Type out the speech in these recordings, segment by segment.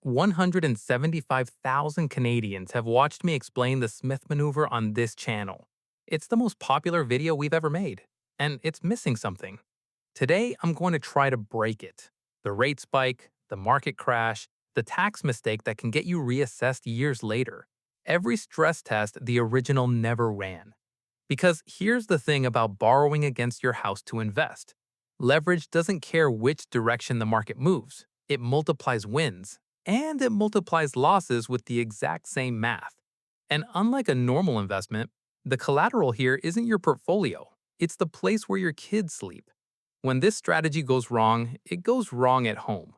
175,000 Canadians have watched me explain the Smith maneuver on this channel. It's the most popular video we've ever made, and it's missing something. Today, I'm going to try to break it. The rate spike, the market crash, the tax mistake that can get you reassessed years later. Every stress test the original never ran. Because here's the thing about borrowing against your house to invest. Leverage doesn't care which direction the market moves. It multiplies wins, and it multiplies losses with the exact same math. And unlike a normal investment, the collateral here isn't your portfolio. It's the place where your kids sleep. When this strategy goes wrong, it goes wrong at home.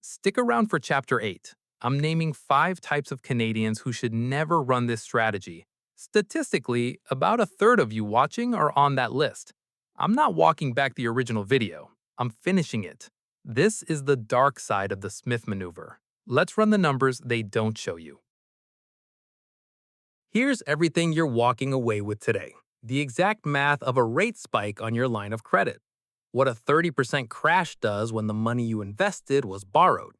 Stick around for Chapter 8. I'm naming 5 types of Canadians who should never run this strategy. Statistically, about a third of you watching are on that list. I'm not walking back the original video. I'm finishing it. This is the dark side of the Smith maneuver. Let's run the numbers they don't show you. Here's everything you're walking away with today. The exact math of a rate spike on your line of credit. What a 30% crash does when the money you invested was borrowed.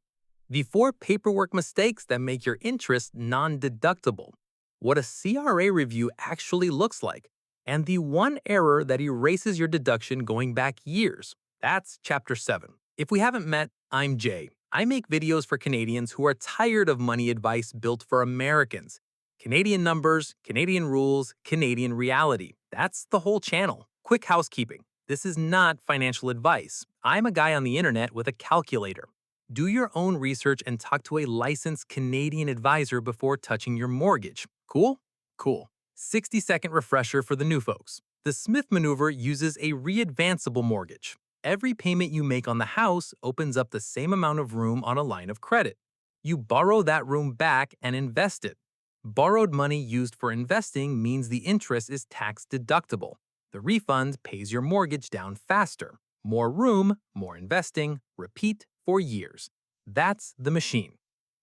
The 4 paperwork mistakes that make your interest non-deductible. What a CRA review actually looks like. And the 1 error that erases your deduction going back years. That's Chapter 7. If we haven't met, I'm Jay. I make videos for Canadians who are tired of money advice built for Americans. Canadian numbers, Canadian rules, Canadian reality. That's the whole channel. Quick housekeeping. This is not financial advice. I'm a guy on the internet with a calculator. Do your own research and talk to a licensed Canadian advisor before touching your mortgage. Cool? Cool. 60-second refresher for the new folks. The Smith maneuver uses a readvanceable mortgage. Every payment you make on the house opens up the same amount of room on a line of credit. You borrow that room back and invest it. Borrowed money used for investing means the interest is tax deductible. The refund pays your mortgage down faster. More room, more investing, repeat for years. That's the machine.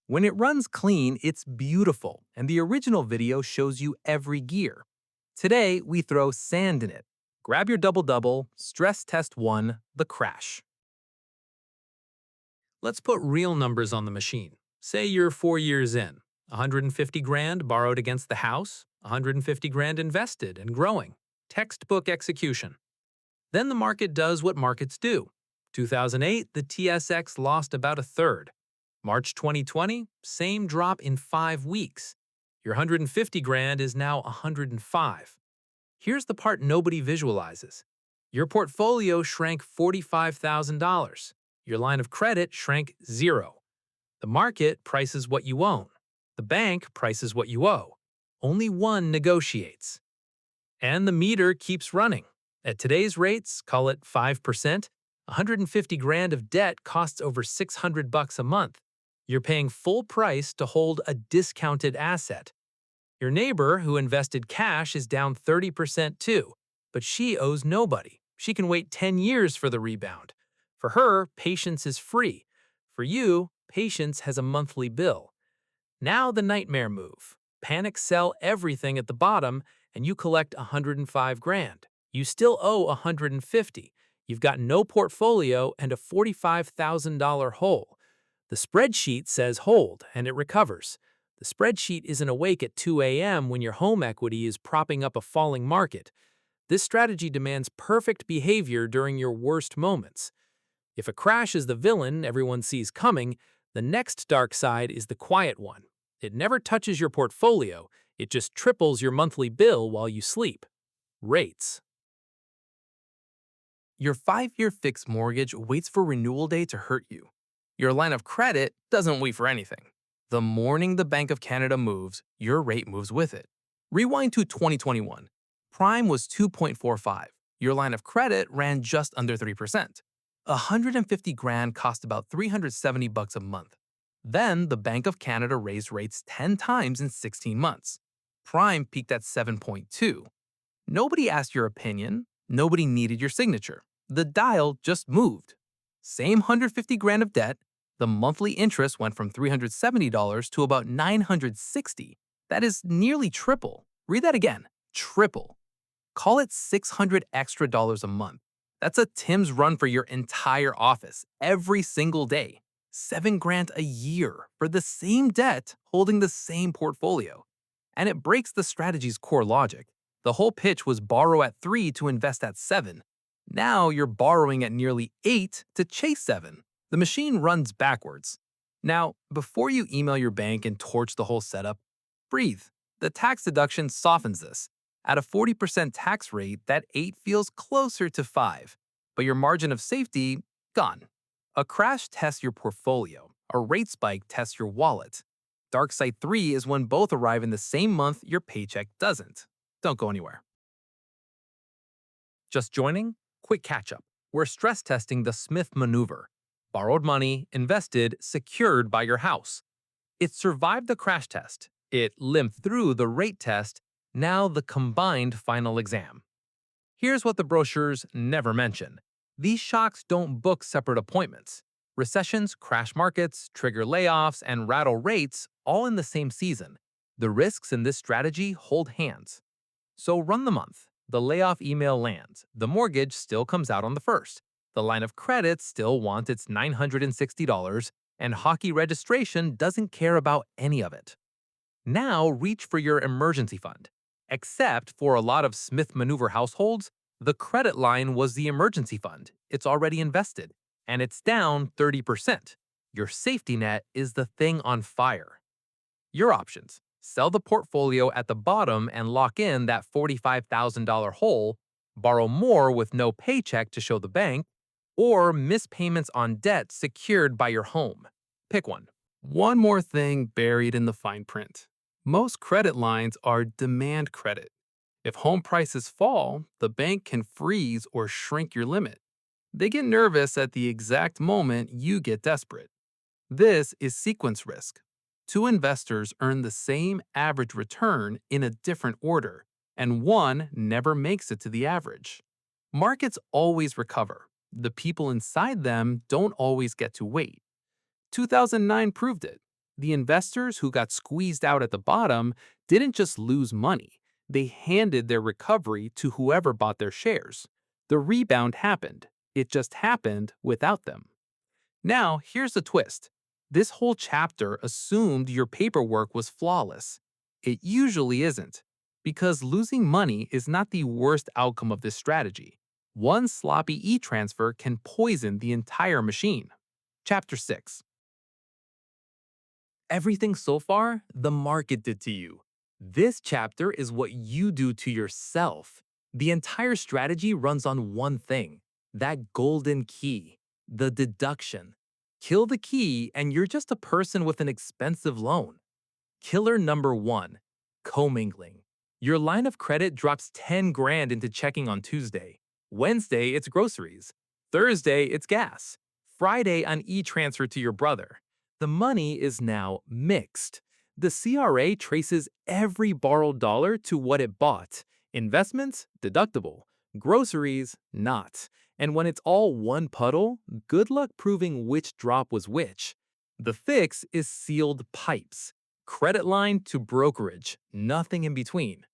When it runs clean, it's beautiful, and the original video shows you every gear. Today, we throw sand in it. Grab your double-double, stress test 1, the crash. Let's put real numbers on the machine. Say you're 4 years in. 150 grand borrowed against the house, 150 grand invested and growing. Textbook execution. Then the market does what markets do. 2008, the TSX lost about a third. March 2020, same drop in 5 weeks. Your 150 grand is now 105. Here's the part nobody visualizes. Your portfolio shrank $45,000. Your line of credit shrank 0. The market prices what you own. The bank prices what you owe. Only one negotiates. And the meter keeps running. At today's rates, call it 5%, 150 grand of debt costs over $600 a month. You're paying full price to hold a discounted asset. Your neighbor who invested cash is down 30% too, but she owes nobody. She can wait 10 years for the rebound. For her, patience is free. For you, patience has a monthly bill. Now the nightmare move. Panic sell everything at the bottom and you collect 105 grand. You still owe 150. You've got no portfolio and a $45,000 hole. The spreadsheet says hold and it recovers. The spreadsheet isn't awake at 2 a.m. when your home equity is propping up a falling market. This strategy demands perfect behavior during your worst moments. If a crash is the villain everyone sees coming, the next dark side is the quiet one. It never touches your portfolio, it just triples your monthly bill while you sleep. Rates. Your 5-year fixed mortgage waits for renewal day to hurt you. Your line of credit doesn't wait for anything. The morning the Bank of Canada moves, your rate moves with it. Rewind to 2021. Prime was 2.45. Your line of credit ran just under 3%. 150 grand cost about $370 a month. Then the Bank of Canada raised rates 10 times in 16 months. Prime peaked at 7.2. Nobody asked your opinion. Nobody needed your signature. The dial just moved. Same 150 grand of debt. The monthly interest went from $370 to about $960. That is nearly triple. Read that again. Triple. Call it $600 extra dollars a month. That's a Tim's run for your entire office every single day. 7 grand a year for the same debt holding the same portfolio. And it breaks the strategy's core logic. The whole pitch was borrow at 3 to invest at 7. Now you're borrowing at nearly 8 to chase 7. The machine runs backwards. Now, before you email your bank and torch the whole setup, breathe. The tax deduction softens this. At a 40% tax rate, that 8 feels closer to 5. But your margin of safety, gone. A crash tests your portfolio. A rate spike tests your wallet. Dark Side 3 is when both arrive in the same month your paycheck doesn't. Don't go anywhere. Just joining? Quick catch-up. We're stress testing the Smith maneuver. Borrowed money, invested, secured by your house. It survived the crash test. It limped through the rate test. Now the combined final exam. Here's what the brochures never mention. These shocks don't book separate appointments. Recessions, crash markets, trigger layoffs, and rattle rates all in the same season. The risks in this strategy hold hands. So run the month. The layoff email lands. The mortgage still comes out on the 1st. The line of credit still wants its $960, and hockey registration doesn't care about any of it. Now reach for your emergency fund. Except for a lot of Smith maneuver households, the credit line was the emergency fund. It's already invested, and it's down 30%. Your safety net is the thing on fire. Your options: sell the portfolio at the bottom and lock in that $45,000 hole, borrow more with no paycheck to show the bank, or miss payments on debt secured by your home. Pick one. One more thing buried in the fine print. Most credit lines are demand credit. If home prices fall, the bank can freeze or shrink your limit. They get nervous at the exact moment you get desperate. This is sequence risk. Two investors earn the same average return in a different order, and one never makes it to the average. Markets always recover. The people inside them don't always get to wait. 2009 proved it. The investors who got squeezed out at the bottom didn't just lose money. They handed their recovery to whoever bought their shares. The rebound happened. It just happened without them. Now, here's the twist. This whole chapter assumed your paperwork was flawless. It usually isn't, because losing money is not the worst outcome of this strategy. One sloppy e-transfer can poison the entire machine. Chapter 6. Everything so far, the market did to you. This chapter is what you do to yourself. The entire strategy runs on one thing: that golden key, the deduction. Kill the key and you're just a person with an expensive loan. Killer number 1, commingling. Your line of credit drops 10 grand into checking on Tuesday. Wednesday, it's groceries. Thursday, it's gas. Friday, an e-transfer to your brother. The money is now mixed. The CRA traces every borrowed dollar to what it bought. Investments, deductible. Groceries, not. And when it's all one puddle, good luck proving which drop was which. The fix is sealed pipes. Credit line to brokerage, nothing in between.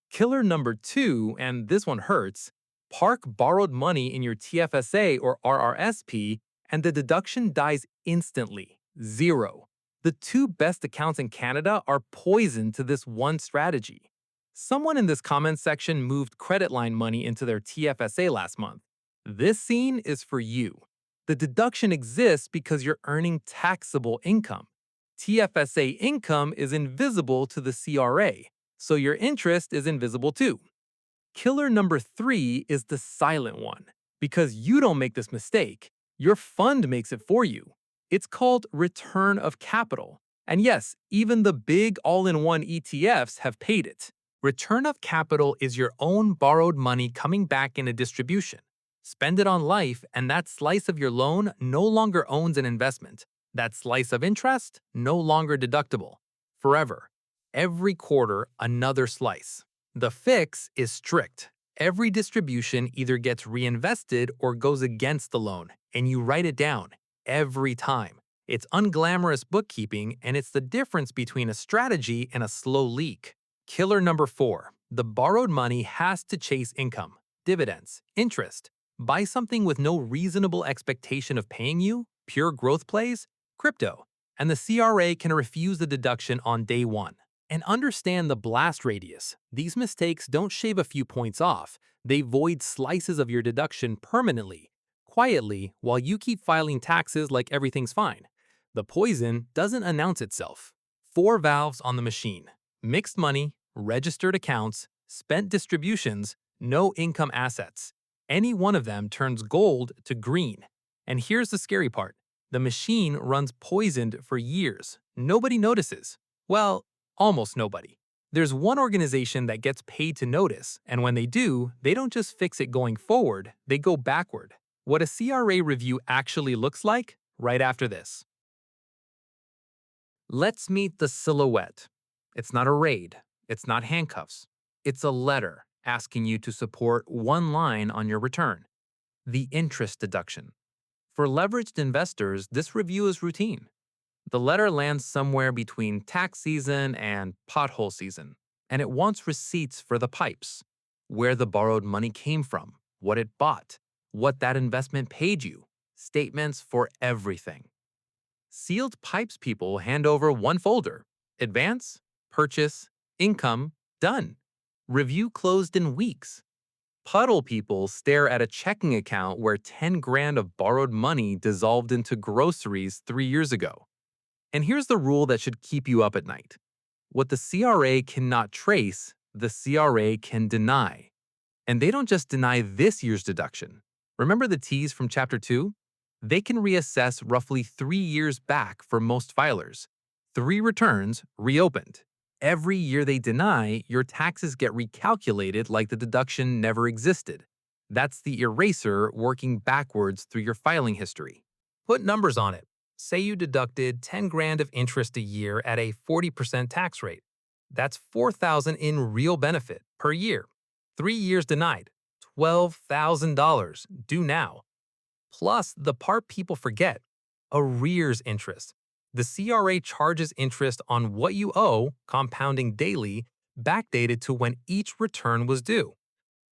Killer number 2, and this one hurts: park borrowed money in your TFSA or RRSP, and the deduction dies instantly. 0. The 2 best accounts in Canada are poison to this one strategy. Someone in this comment section moved credit line money into their TFSA last month. This scene is for you. The deduction exists because you're earning taxable income. TFSA income is invisible to the CRA, so your interest is invisible too. Killer number 3 is the silent one. Because you don't make this mistake, your fund makes it for you. It's called return of capital. And yes, even the big all-in-one ETFs have paid it. Return of capital is your own borrowed money coming back in a distribution. Spend it on life, and that slice of your loan no longer owns an investment. That slice of interest no longer deductible. Forever. Every quarter, another slice. The fix is strict. Every distribution either gets reinvested or goes against the loan, and you write it down. Every time. It's unglamorous bookkeeping, and it's the difference between a strategy and a slow leak. Killer number 4. The borrowed money has to chase income, dividends, interest. Buy something with no reasonable expectation of paying you, pure growth plays, crypto, and the CRA can refuse the deduction on day one. And understand the blast radius. These mistakes don't shave a few points off, they void slices of your deduction permanently, quietly, while you keep filing taxes like everything's fine. The poison doesn't announce itself. 4 valves on the machine: mixed money, registered accounts, spent distributions, no income assets. Any one of them turns gold to green. And here's the scary part: the machine runs poisoned for years. Nobody notices. Well, almost nobody. There's one organization that gets paid to notice, and when they do, they don't just fix it going forward, they go backward. What a CRA review actually looks like, right after this. Let's meet the silhouette. It's not a raid, it's not handcuffs. It's a letter asking you to support one line on your return: the interest deduction. For leveraged investors, this review is routine. The letter lands somewhere between tax season and pothole season, and it wants receipts for the pipes: where the borrowed money came from, what it bought, what that investment paid you, statements for everything. Sealed pipes people hand over one folder: advance, purchase, income, done. Review closed in weeks. Puddle people stare at a checking account where 10 grand of borrowed money dissolved into groceries 3 years ago. And here's the rule that should keep you up at night: what the CRA cannot trace, the CRA can deny. And they don't just deny this year's deduction. Remember the tease from Chapter 2? They can reassess roughly 3 years back for most filers. 3 returns reopened. Every year they deny, your taxes get recalculated like the deduction never existed. That's the eraser working backwards through your filing history. Put numbers on it. Say you deducted 10 grand of interest a year at a 40% tax rate. That's $4,000 in real benefit per year. 3 years denied. $12,000 due now. Plus the part people forget: arrears interest. The CRA charges interest on what you owe, compounding daily, backdated to when each return was due.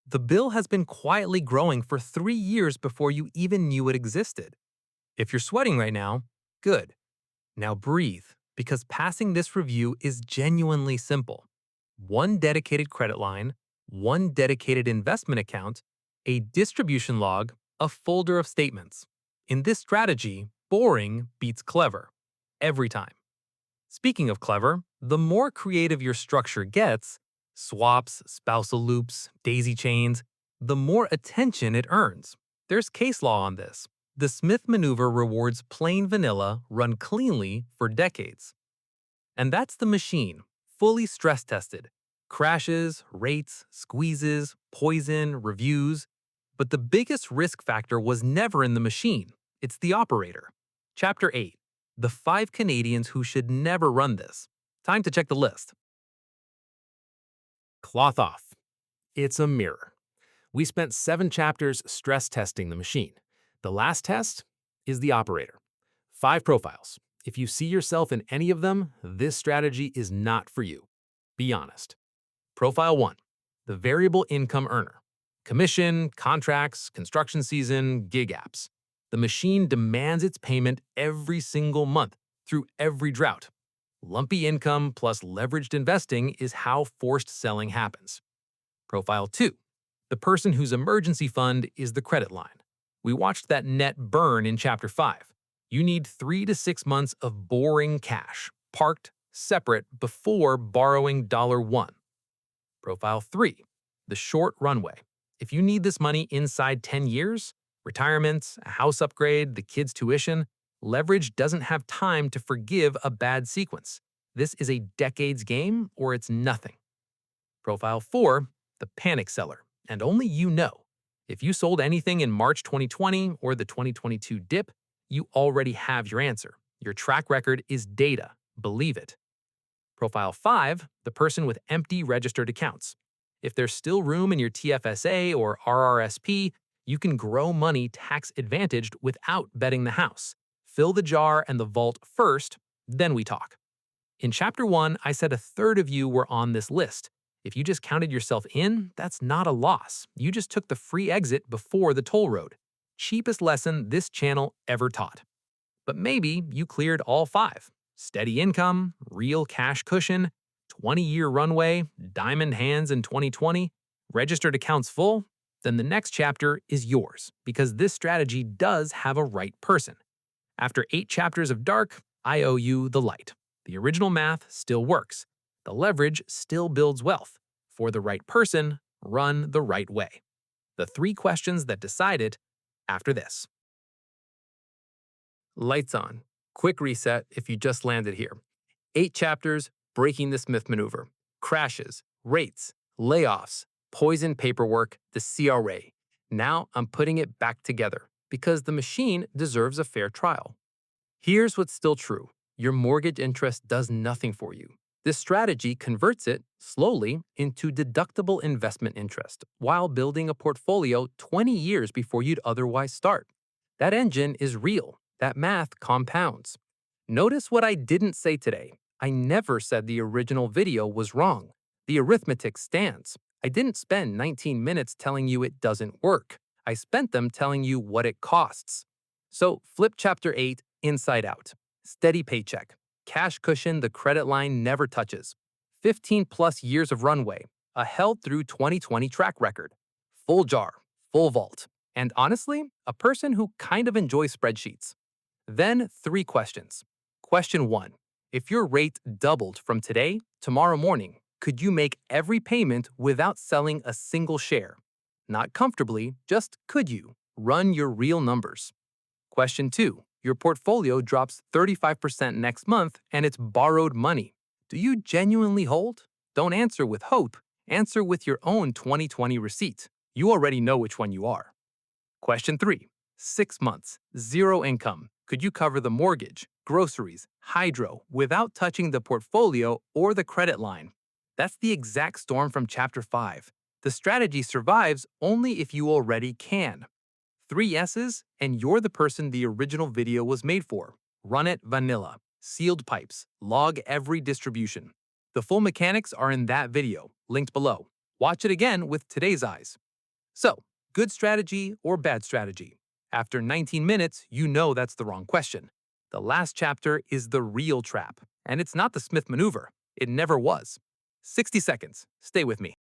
The bill has been quietly growing for 3 years before you even knew it existed. If you're sweating right now, good. Now breathe, because passing this review is genuinely simple. One dedicated credit line, one dedicated investment account, a distribution log, a folder of statements. In this strategy, boring beats clever. Every time. Speaking of clever, the more creative your structure gets — swaps, spousal loops, daisy chains — the more attention it earns. There's case law on this. The Smith maneuver rewards plain vanilla run cleanly for decades. And that's the machine, fully stress tested. Crashes, rates, squeezes, poison, reviews. But the biggest risk factor was never in the machine. It's the operator. Chapter 8. The 5 Canadians who should never run this. Time to check the list. Cloth off. It's a mirror. We spent 7 chapters stress testing the machine. The last test is the operator. 5 profiles. If you see yourself in any of them, this strategy is not for you. Be honest. Profile 1. The variable income earner. Commission, contracts, construction season, gig apps. The machine demands its payment every single month, through every drought. Lumpy income plus leveraged investing is how forced selling happens. Profile 2. The person whose emergency fund is the credit line. We watched that net burn in Chapter 5. You need 3 to 6 months of boring cash, parked, separate, before borrowing $1. Profile 3. The short runway. If you need this money inside 10 years, retirement, a house upgrade, the kids' tuition, leverage doesn't have time to forgive a bad sequence. This is a decades game, or it's nothing. Profile 4. The panic seller, and only you know. If you sold anything in March 2020 or the 2022 dip, you already have your answer. Your track record is data. Believe it. Profile 5. The person with empty registered accounts. If there's still room in your TFSA or RRSP, you can grow money tax-advantaged without betting the house. Fill the jar and the vault first, then we talk. In Chapter 1, I said a third of you were on this list. If you just counted yourself in, that's not a loss. You just took the free exit before the toll road. Cheapest lesson this channel ever taught. But maybe you cleared all five: steady income, real cash cushion, 20-year runway, diamond hands in 2020, registered accounts full. Then the next chapter is yours because this strategy does have a right person. After 8 chapters of dark, I owe you the light. The original math still works. The leverage still builds wealth. For the right person, run the right way. The 3 questions that decide it after this. Lights on. Quick reset if you just landed here. 8 chapters, breaking the Smith maneuver. Crashes, rates, layoffs, poison paperwork, the CRA. Now I'm putting it back together because the machine deserves a fair trial. Here's what's still true. Your mortgage interest does nothing for you. This strategy converts it, slowly, into deductible investment interest while building a portfolio 20 years before you'd otherwise start. That engine is real. That math compounds. Notice what I didn't say today. I never said the original video was wrong. The arithmetic stands. I didn't spend 19 minutes telling you it doesn't work. I spent them telling you what it costs. So flip chapter 8 inside out. Steady paycheck. Cash cushion the credit line never touches. 15 plus years of runway. A held through 2020 track record. Full jar. Full vault. And honestly, a person who kind of enjoys spreadsheets. Then 3 questions. Question 1. If your rate doubled from today, tomorrow morning, could you make every payment without selling a single share? Not comfortably, just could you? Run your real numbers. Question 2. Your portfolio drops 35% next month and it's borrowed money. Do you genuinely hold? Don't answer with hope. Answer with your own 2020 receipt. You already know which one you are. Question 3. 6 months, 0 income. Could you cover the mortgage, groceries, hydro without touching the portfolio or the credit line? That's the exact storm from Chapter 5. The strategy survives only if you already can. 3 S's, and you're the person the original video was made for. Run it vanilla. Sealed pipes. Log every distribution. The full mechanics are in that video, linked below. Watch it again with today's eyes. So, good strategy or bad strategy? After 19 minutes, you know that's the wrong question. The last chapter is the real trap, and it's not the Smith maneuver. It never was. 60 seconds. Stay with me.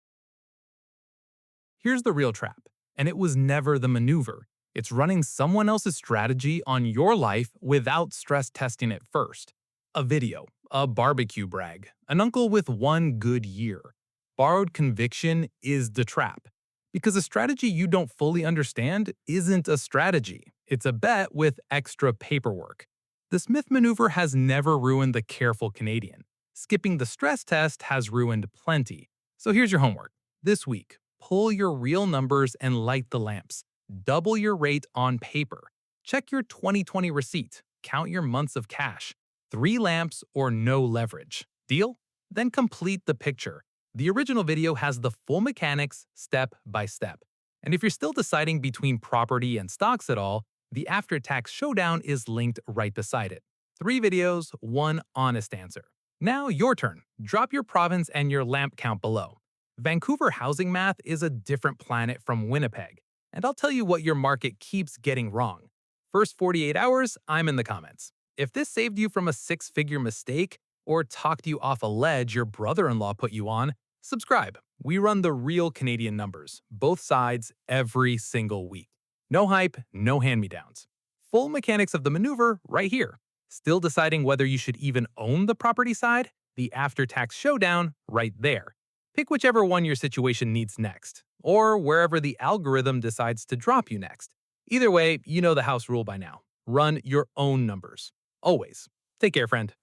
Here's the real trap, and it was never the maneuver. It's running someone else's strategy on your life without stress testing it first. A video, a barbecue brag, an uncle with 1 good year. Borrowed conviction is the trap. Because a strategy you don't fully understand isn't a strategy. It's a bet with extra paperwork. The Smith maneuver has never ruined the careful Canadian. Skipping the stress test has ruined plenty. So here's your homework. This week, pull your real numbers and light the lamps. Double your rate on paper. Check your 2020 receipt. Count your months of cash. 3 lamps or no leverage. Deal? Then complete the picture. The original video has the full mechanics step by step. And if you're still deciding between property and stocks at all, the after-tax showdown is linked right beside it. 3 videos, 1 honest answer. Now your turn. Drop your province and your lamp count below. Vancouver housing math is a different planet from Winnipeg. And I'll tell you what your market keeps getting wrong. First 48 hours, I'm in the comments. If this saved you from a 6-figure mistake or talked you off a ledge your brother-in-law put you on, subscribe. We run the real Canadian numbers, both sides, every single week. No hype, no hand-me-downs. Full mechanics of the maneuver right here. Still deciding whether you should even own the property side? The after-tax showdown right there. Pick whichever one your situation needs next, or wherever the algorithm decides to drop you next. Either way, you know the house rule by now. Run your own numbers. Always. Take care, friend.